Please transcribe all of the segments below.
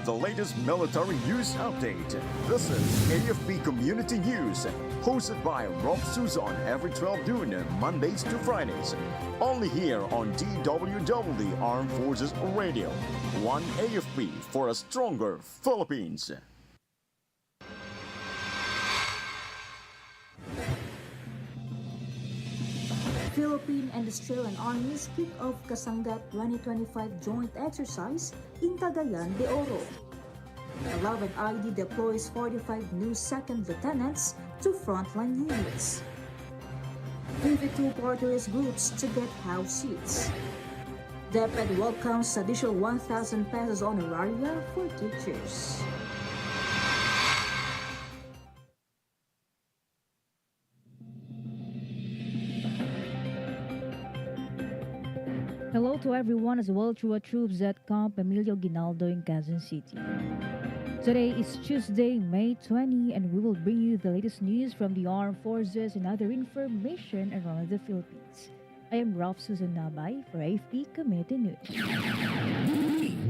the latest military news update. This is AFP Community News, hosted by Rofh Suzon every 12 noon, Mondays to Fridays. Only here on DWDD Armed Forces Radio. One AFP for a stronger Philippines. Philippine and Australian armies kick off Kasangat 2025 joint exercise in Cagayan de Oro. 11ID deploys 45 new second lieutenants to frontline units. 52 party list groups to get house seats. DepEd welcomes additional 1,000 pesos honoraria for teachers. Hello to everyone as well through our troops at Camp Emilio Ginaldo in Quezon City. Today is Tuesday, May 20, and we will bring you the latest news from the armed forces and other information around the Philippines. I am Rofh Suzon-Abay for AFP Community News.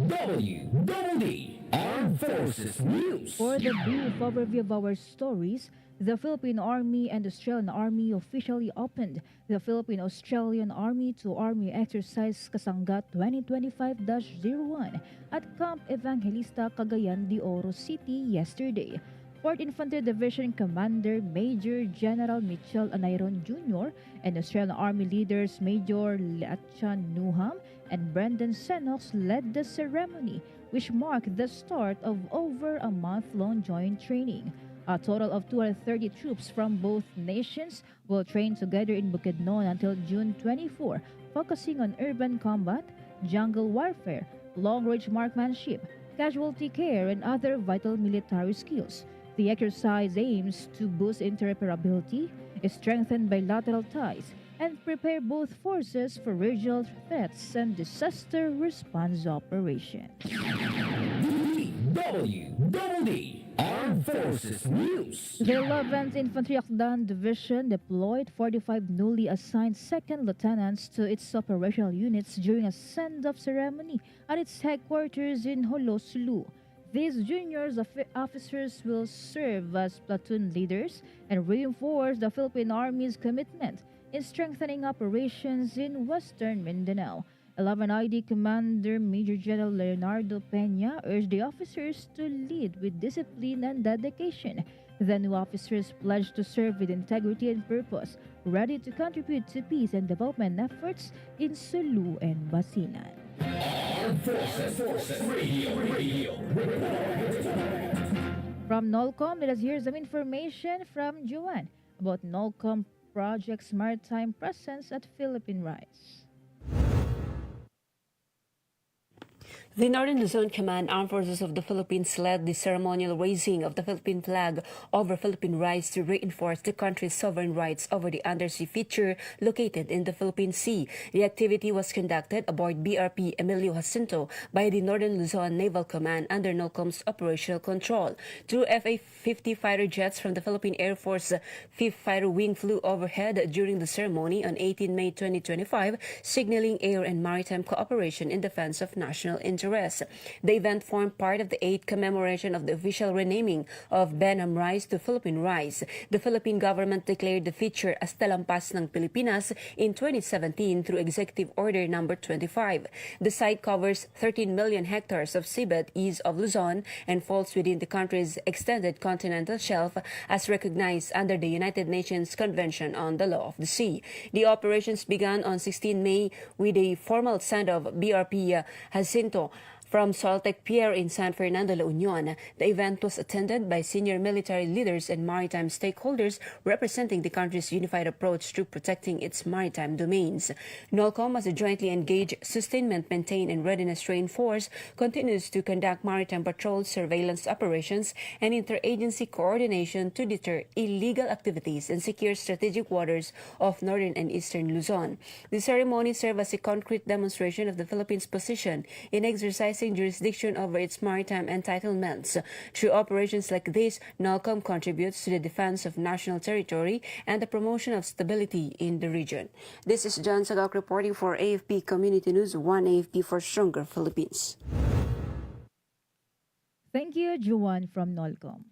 DWDD Armed Forces News. For the brief overview of our stories, the Philippine Army and Australian Army officially opened the Philippine-Australian Army to Army Exercise Kasangat 2025-01 at Camp Evangelista, Cagayan de Oro City yesterday. 4th Infantry Division Commander Major General Mitchell Anayron Jr. and Australian Army leaders Major Lachan Nuham and Brendan Senox led the ceremony, which marked the start of over a month-long joint training. A total of 230 troops from both nations will train together in Bukidnon until June 24, focusing on urban combat, jungle warfare, long-range marksmanship, casualty care, and other vital military skills. The exercise aims to boost interoperability, strengthen bilateral ties, and prepare both forces for regional threats and disaster response operations. DWDD Armed Forces News. The 11th Infantry Akdan Division deployed 45 newly assigned second lieutenants to its operational units during a send-off ceremony at its headquarters in Holosulu. These juniors officers will serve as platoon leaders and reinforce the Philippine Army's commitment in strengthening operations in Western Mindanao. 11ID Commander Major General Leonardo Peña urged the officers to lead with discipline and dedication. The new officers pledged to serve with integrity and purpose, ready to contribute to peace and development efforts in Sulu and Basilan. Armed Forces Radio. From NOLCOM, let us hear some information from Joanne about NOLCOM project's maritime presence at Philippine Rise. The Northern Luzon Command Armed Forces of the Philippines led the ceremonial raising of the Philippine flag over Philippine Rise to reinforce the country's sovereign rights over the undersea feature located in the Philippine Sea. The activity was conducted aboard BRP Emilio Jacinto by the Northern Luzon Naval Command under NOLCOM's operational control. Two FA-50 fighter jets from the Philippine Air Force 5th Fighter Wing flew overhead during the ceremony on 18 May 2025, signaling air and maritime cooperation in defense of national interests. The event formed part of the 8th commemoration of the official renaming of Benham Rise to Philippine Rise. The Philippine government declared the feature as Talampas ng Pilipinas in 2017 through Executive Order No. 25. The site covers 13 million hectares of seabed east of Luzon and falls within the country's extended continental shelf as recognized under the United Nations Convention on the Law of the Sea. The operations began on 16 May with a formal send-off of BRP Jacinto from Soltec Pier in San Fernando, La Union. The event was attended by senior military leaders and maritime stakeholders representing the country's unified approach to protecting its maritime domains. NOLCOM, as a jointly engaged sustainment, maintain, and readiness trained force, continues to conduct maritime patrols, surveillance operations, and interagency coordination to deter illegal activities and secure strategic waters of northern and eastern Luzon. The ceremony served as a concrete demonstration of the Philippines' position in exercising jurisdiction over its maritime entitlements. Through operations like this, NOLCOM contributes to the defense of national territory and the promotion of stability in the region. This is John Sagak reporting for AFP Community News, one AFP for stronger Philippines. Thank you, Juan from Nolcom.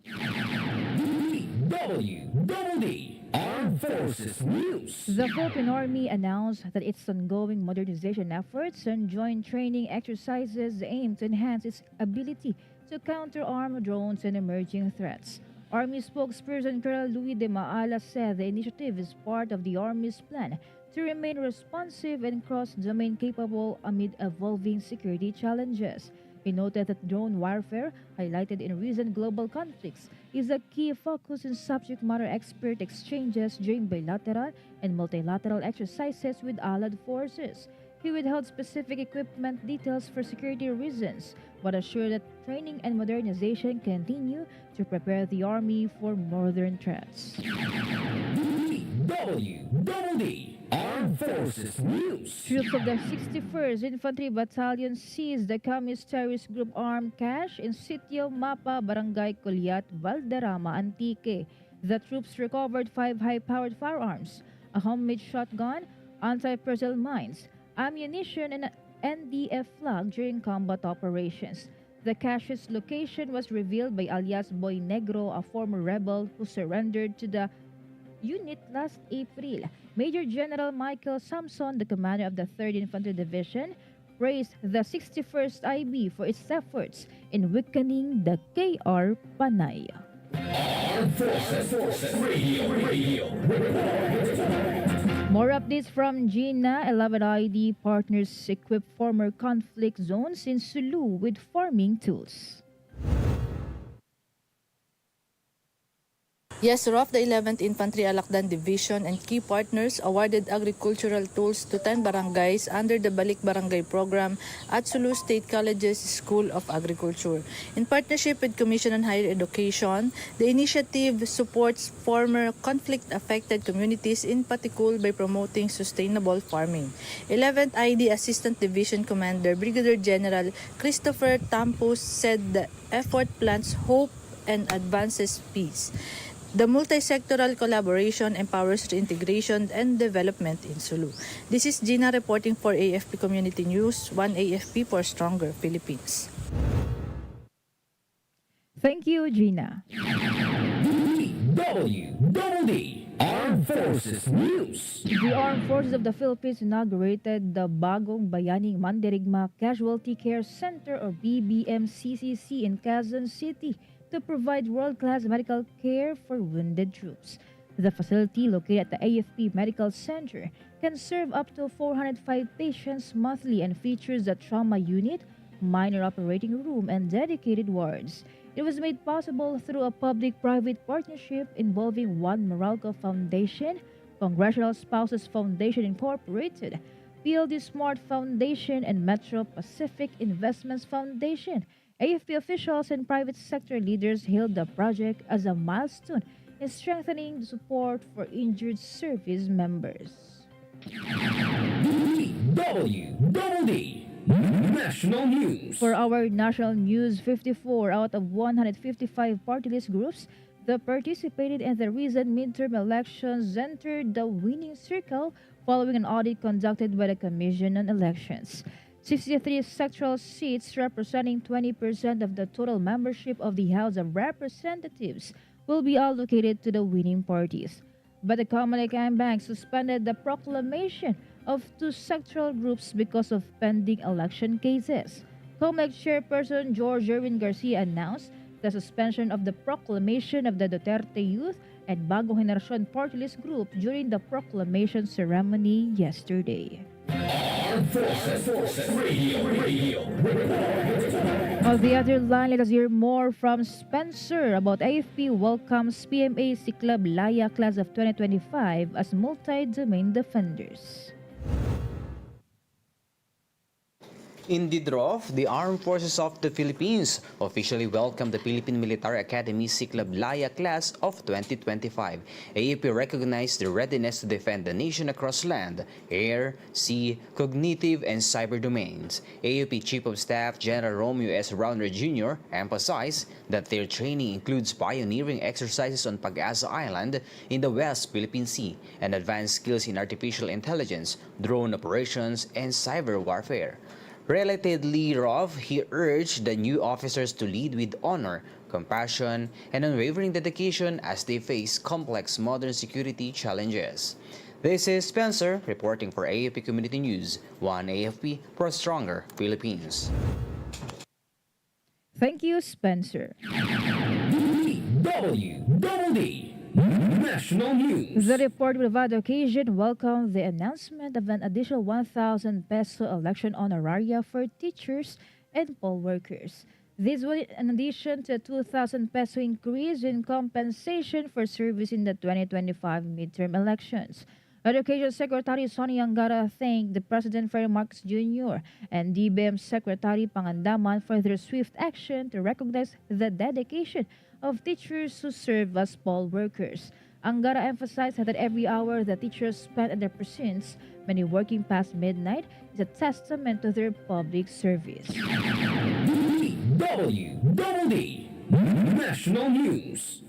DWDD Armed Forces News. The Philippine Army announced that its ongoing modernization efforts and joint training exercises aim to enhance its ability to counter armed drones and emerging threats. Army spokesperson Colonel Luis de Maala said the initiative is part of the Army's plan to remain responsive and cross-domain capable amid evolving security challenges. He noted that drone warfare, highlighted in recent global conflicts, is a key focus in subject matter expert exchanges during bilateral and multilateral exercises with allied forces. He withheld specific equipment details for security reasons, but assured that training and modernization continue to prepare the Army for modern threats. DWDD Armed Forces News. Troops of the 61st Infantry Battalion seized the Communist terrorist group armed cache in Sitio Mapa, Barangay Culiat, Valderrama, Antique. The troops recovered 5 high-powered firearms, a homemade shotgun, anti-personnel mines, ammunition, and an NDF flag during combat operations. The cache's location was revealed by alias Boy Negro, a former rebel who surrendered to the unit last April. Major General Michael Samson, the commander of the 3rd Infantry Division, praised the 61st IB for its efforts in weakening the KR Panay. Armed Forces Radio. More updates from Gina. 11 ID partners equip former conflict zones in Sulu with farming tools. Yes, Rofh, the 11th Infantry Alakdan Division and key partners awarded agricultural tools to 10 barangays under the Balik Barangay program at Sulu State College's School of Agriculture. In partnership with Commission on Higher Education, the initiative supports former conflict-affected communities in Patikul by promoting sustainable farming. 11th ID Assistant Division Commander Brigadier General Christopher Tampus said the effort plants hope and advances peace. The multi-sectoral collaboration empowers reintegration and development in Sulu. This is Gina reporting for AFP Community News, 1 AFP for Stronger Philippines. Thank you, Gina. DWDD Armed Forces News. The Armed Forces of the Philippines inaugurated the Bagong Bayaning Mandirigma Casualty Care Center or BBMCCC in Quezon City to provide world-class medical care for wounded troops. The facility, located at the AFP Medical Center, can serve up to 405 patients monthly and features a trauma unit, minor operating room, and dedicated wards. It was made possible through a public-private partnership involving One Meralco Foundation, Congressional Spouses Foundation Incorporated, PLD Smart Foundation, and Metro Pacific Investments Foundation. AFP officials and private sector leaders hailed the project as a milestone in strengthening the support for injured service members. DWDD National News. For our national news, 54 out of 155 party list groups that participated in the recent midterm elections entered the winning circle following an audit conducted by the Commission on Elections. 63 sectoral seats representing 20% of the total membership of the House of Representatives will be allocated to the winning parties. But the Comelec Bank suspended the proclamation of 2 sectoral groups because of pending election cases. Comelec chairperson George Erwin Garcia announced the suspension of the proclamation of the Duterte Youth and Bagong Henerasyon party list group during the proclamation ceremony yesterday. Armed Forces Radio. On the other line, let us hear more from Spencer about AFP welcomes PMA Club Laya class of 2025 as multi-domain defenders. Indeed, Rofh, the Armed Forces of the Philippines officially welcomed the Philippine Military Academy Club Laya class of 2025. AFP recognized the readiness to defend the nation across land, air, sea, cognitive, and cyber domains. AFP Chief of Staff General Romeo S. Rauner Jr. emphasized that their training includes pioneering exercises on Pag-asa Island in the West Philippine Sea and advanced skills in artificial intelligence, drone operations, and cyber warfare. Relatedly, Rofh, he urged the new officers to lead with honor, compassion, and unwavering dedication as they face complex modern security challenges. This is Spencer reporting for AFP Community News, One AFP for a stronger Philippines. Thank you, Spencer. DWDD National News. The report will provide occasion welcomed the announcement of an additional 1,000 peso election honoraria for teachers and poll workers. This was in addition to a 2,000 peso increase in compensation for service in the 2025 midterm elections. Education Secretary Sonny Angara thanked the President Ferdinand Marcos Jr. and DBM Secretary Pangandaman for their swift action to recognize the dedication of teachers who serve as poll workers. Angara emphasized that every hour the teachers spend at their precincts, many working past midnight, is a testament to their public service. DWDD National News.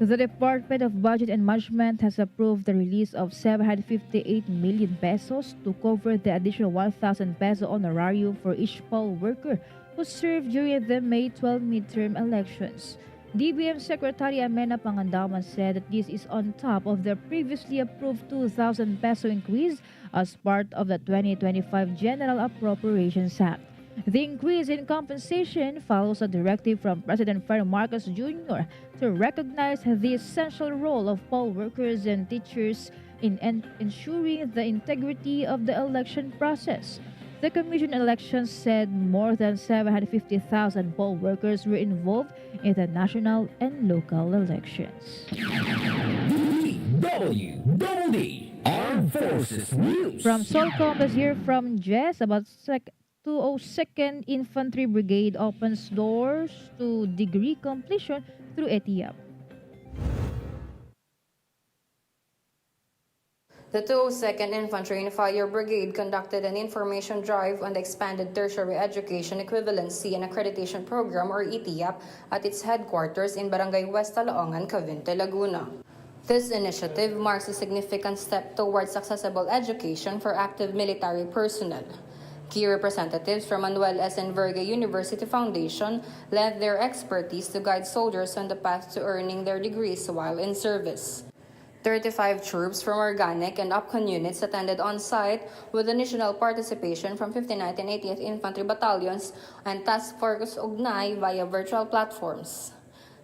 The Department of Budget and Management has approved the release of 758 million pesos to cover the additional 1,000 peso honorarium for each poll worker who served during the May 12 midterm elections. DBM Secretary Amena Pangandaman said that this is on top of the previously approved 2,000 peso increase as part of the 2025 General Appropriations Act. The increase in compensation follows a directive from President Ferdinand Marcos Jr. to recognize the essential role of poll workers and teachers in ensuring the integrity of the election process. The Commission on Elections said more than 750,000 poll workers were involved in the national and local elections. DWDD Armed Forces News. From Solcom, let's hear from Jess about 202nd Infantry Brigade opens doors to degree completion through ETIAP. The 202nd Infantry and Fire Brigade conducted an information drive on the expanded tertiary education equivalency and accreditation program or ETIAP at its headquarters in Barangay West Talaongan, Cavite, Laguna. This initiative marks a significant step towards accessible education for active military personnel. Key representatives from Manuel S. Enverga University Foundation lent their expertise to guide soldiers on the path to earning their degrees while in service. 35 troops from organic and OPCON units attended on-site with additional participation from 59th and 80th Infantry Battalions and Task Force Ugnay via virtual platforms.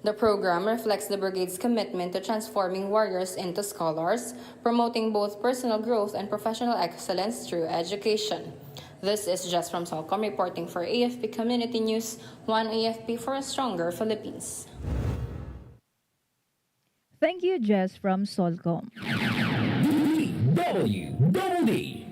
The program reflects the brigade's commitment to transforming warriors into scholars, promoting both personal growth and professional excellence through education. This is Jess from Solcom reporting for AFP Community News, One AFP for a stronger Philippines. Thank you, Jess from Solcom. DWDD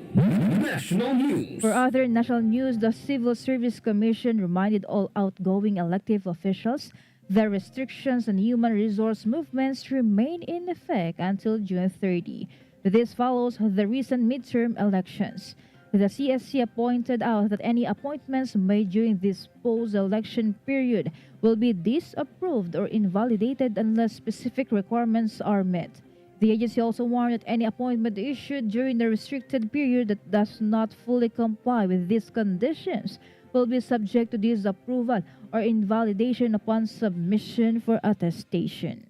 National News. For other national news, the Civil Service Commission reminded all outgoing elective officials the restrictions on human resource movements remain in effect until June 30. This follows the recent midterm elections. The CSC pointed out that any appointments made during this post-election period will be disapproved or invalidated unless specific requirements are met. The agency also warned that any appointment issued during the restricted period that does not fully comply with these conditions will be subject to disapproval or invalidation upon submission for attestation.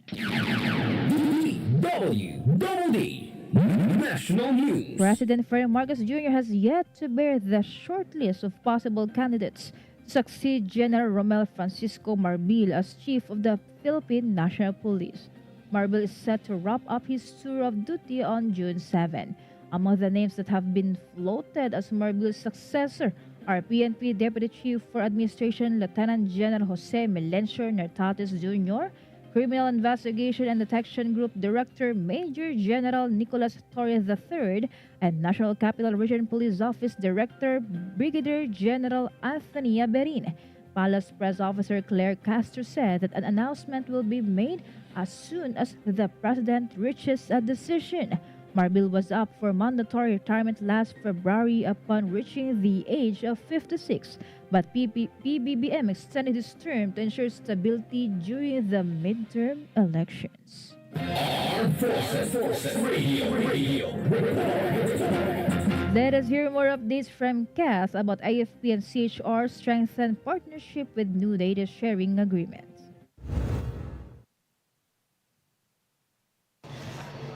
DWDD National News. President Ferdinand Marcos Jr. has yet to bear the short list of possible candidates to succeed General Romel Francisco Marbil as Chief of the Philippine National Police. Marbil is set to wrap up his tour of duty on June 7. Among the names that have been floated as Marbil's successor are PNP Deputy Chief for Administration Lieutenant General Jose Melencio Nertates Jr., Criminal Investigation and Detection Group Director Major General Nicolas Torres III, and National Capital Region Police Office Director Brigadier General Anthony Aberin. Palace Press Officer Claire Castro said that an announcement will be made as soon as the President reaches a decision. Marbil was up for mandatory retirement last February upon reaching the age of 56, but PBBM extended his term to ensure stability during the midterm elections. Armed Forces Radio. Let us hear more updates from Cass about AFP and CHR strengthen partnership with new data sharing agreements.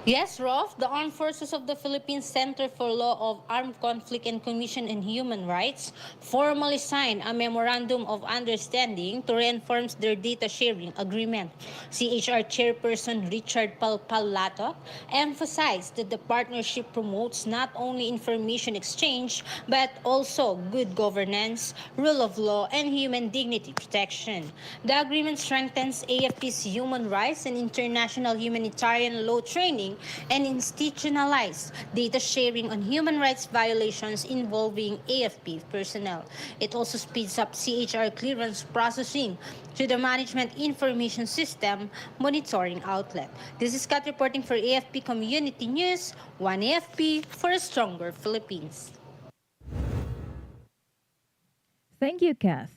Yes, Rofh, the Armed Forces of the Philippines Center for Law of Armed Conflict and Commission in Human Rights formally signed a Memorandum of Understanding to reinforce their data sharing agreement. CHR Chairperson Richard Palpalato emphasized that the partnership promotes not only information exchange but also good governance, rule of law, and human dignity protection. The agreement strengthens AFP's human rights and international humanitarian law training and institutionalized data sharing on human rights violations involving AFP personnel. It also speeds up CHR clearance processing to the Management Information System monitoring outlet. This is Kat reporting for AFP Community News, one AFP for a stronger Philippines. Thank you, Cass.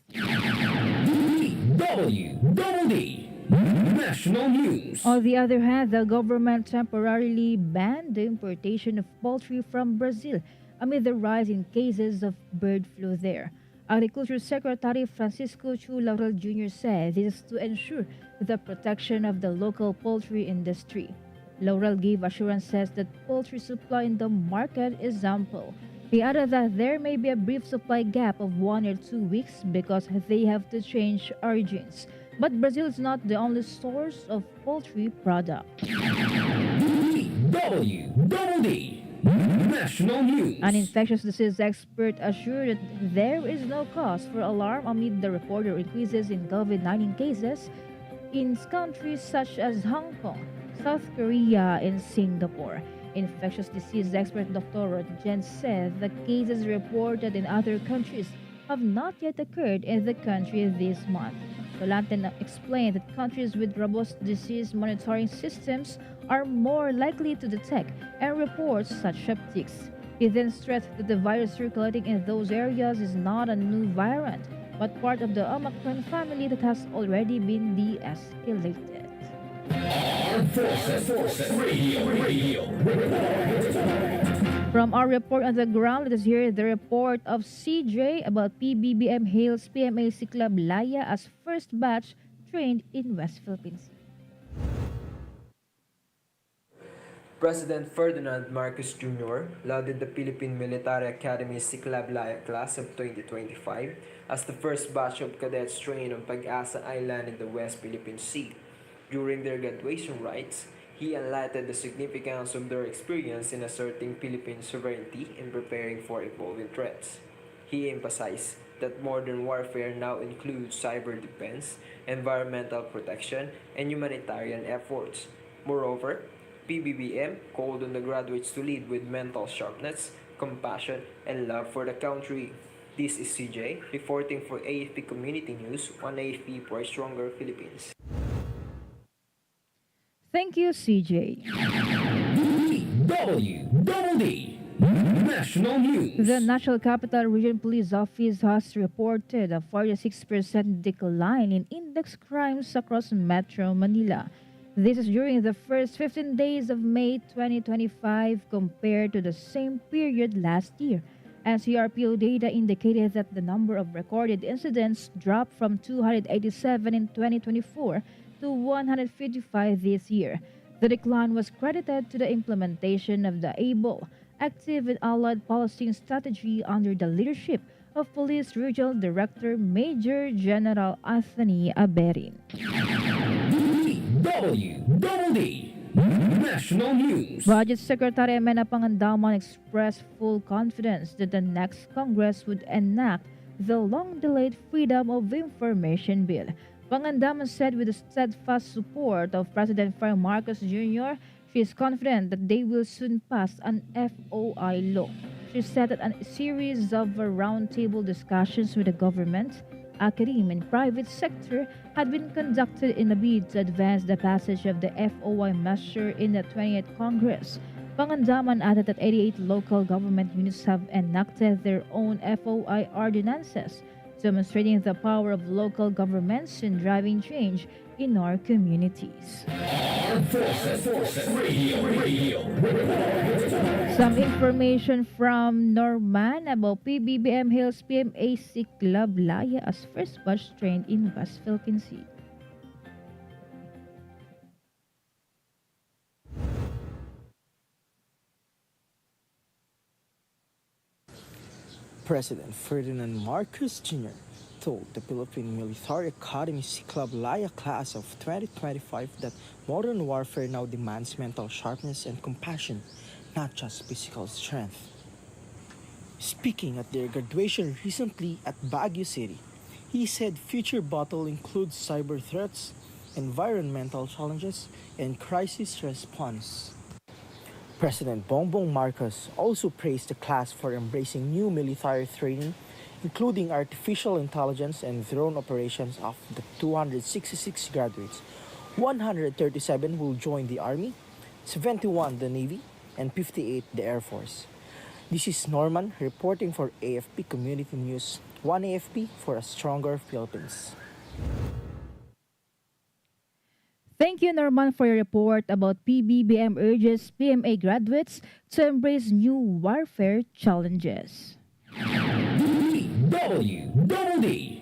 DWDD National News. On the other hand, the government temporarily banned the importation of poultry from Brazil amid the rise in cases of bird flu there. Agriculture Secretary Francisco Chu Laurel Jr. said this is to ensure the protection of the local poultry industry. Laurel gave assurances that poultry supply in the market is ample. He added that there may be a brief supply gap of 1 or 2 weeks because they have to change origins. But Brazil is not the only source of poultry product. DWDD National News. An infectious disease expert assured that there is no cause for alarm amid the reported increases in COVID-19 cases in countries such as Hong Kong, South Korea, and Singapore. Infectious disease expert Dr. Jen said the cases reported in other countries have not yet occurred in the country this month. Solanten explained that countries with robust disease monitoring systems are more likely to detect and report such upticks. He then stressed that the virus circulating in those areas is not a new variant, but part of the Omicron family that has already been de-escalated. Armed Forces Radio. From our report on the ground, let us hear the report of CJ about PBBM hails PMAC Club Laya as first batch trained in West Philippines. President Ferdinand Marcos Jr. lauded the Philippine Military Academy Siklab Laya class of 2025 as the first batch of cadets trained on Pag-asa Island in the West Philippine Sea. During their graduation rites, he highlighted the significance of their experience in asserting Philippine sovereignty and preparing for evolving threats. He emphasized that modern warfare now includes cyber defense, environmental protection, and humanitarian efforts. Moreover, PBBM called on the graduates to lead with mental sharpness, compassion, and love for the country. This is CJ reporting for AFP Community News, one AFP for a stronger Philippines. Thank you, CJ. DWDD National News. The National Capital Region Police Office has reported a 46% decline in index crimes across Metro Manila. This is during the first 15 days of May 2025 compared to the same period last year. NCRPO data indicated that the number of recorded incidents dropped from 287 in 2024 to 155 this year. The decline was credited to the implementation of the ABLE, Active and Allied Policing Strategy under the leadership of Police Regional Director Major General Anthony Aberin. DWDD National News. Budget Secretary Mena Pangandaman expressed full confidence that the next Congress would enact the long-delayed Freedom of Information Bill. Pangandaman said with the steadfast support of President Ferdinand Marcos Jr., she is confident that they will soon pass an FOI law. She said that a series of roundtable discussions with the government, academia, and private sector had been conducted in a bid to advance the passage of the FOI measure in the 20th Congress. Pangandaman added that 88 local government units have enacted their own FOI ordinances, demonstrating the power of local governments in driving change in our communities. Armed Forces Radio. Some information from Norman about PBBM Hills PMAC Club Laya as first batch trained in West Philippine Sea. President Ferdinand Marcos Jr. told the Philippine Military Academy Sea Club Laya class of 2025 that modern warfare now demands mental sharpness and compassion, not just physical strength. Speaking at their graduation recently at Baguio City, he said future battle includes cyber threats, environmental challenges, and crisis response. President Bongbong Marcos also praised the class for embracing new military training, including artificial intelligence and drone operations. Of the 266 graduates, 137 will join the Army, 71 the Navy, and 58 the Air Force. This is Norman reporting for AFP Community News, one AFP for a stronger Philippines. Thank you, Norman, for your report about PBBM urges PMA graduates to embrace new warfare challenges. DWDD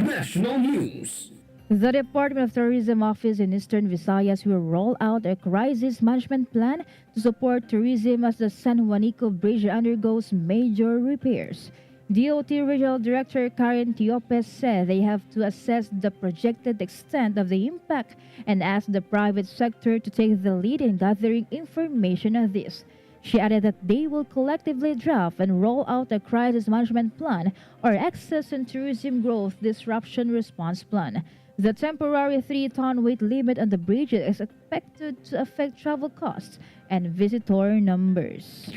National News. The Department of Tourism Office in Eastern Visayas will roll out a crisis management plan to support tourism as the San Juanico Bridge undergoes major repairs. DOT Regional Director Karen Tiopes said they have to assess the projected extent of the impact and ask the private sector to take the lead in gathering information on this. She added that they will collectively draft and roll out a crisis management plan or access and tourism growth disruption response plan. The temporary 3-ton weight limit on the bridge is expected to affect travel costs and visitor numbers.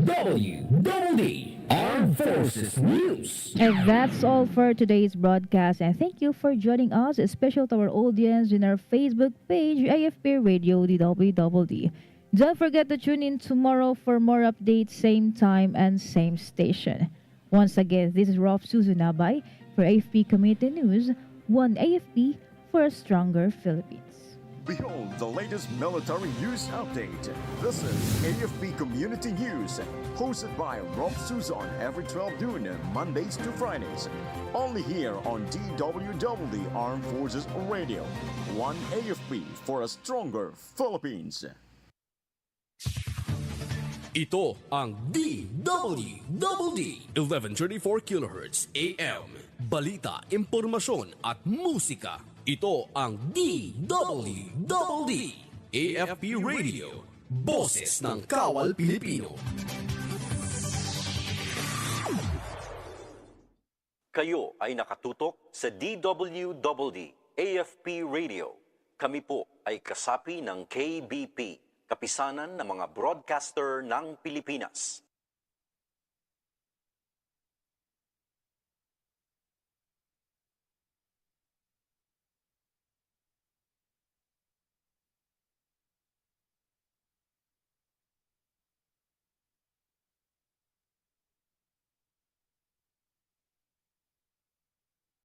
DWDD Armed Forces News. And that's all for today's broadcast. And thank you for joining us, especially to our audience in our Facebook page, AFP Radio DWDD. Don't forget to tune in tomorrow for more updates, same time and same station. Once again, this is Rofh Suzon-Abay for AFP Community News, one AFP for a stronger Philippines. Behold the latest military news update. This is AFP Community News, hosted by Rofh Suzon every 12 noon, Mondays to Fridays. Only here on DWDD Armed Forces Radio. One AFP for a stronger Philippines. Ito ang DWDD 1134 kHz AM. Balita, impormasyon at musika. Ito ang DWDD AFP Radio. Boses ng Kawal Pilipino. Kayo ay nakatutok sa DWDD AFP Radio. Kami po ay kasapi ng KBP, Kapisanan ng mga Broadcaster ng Pilipinas.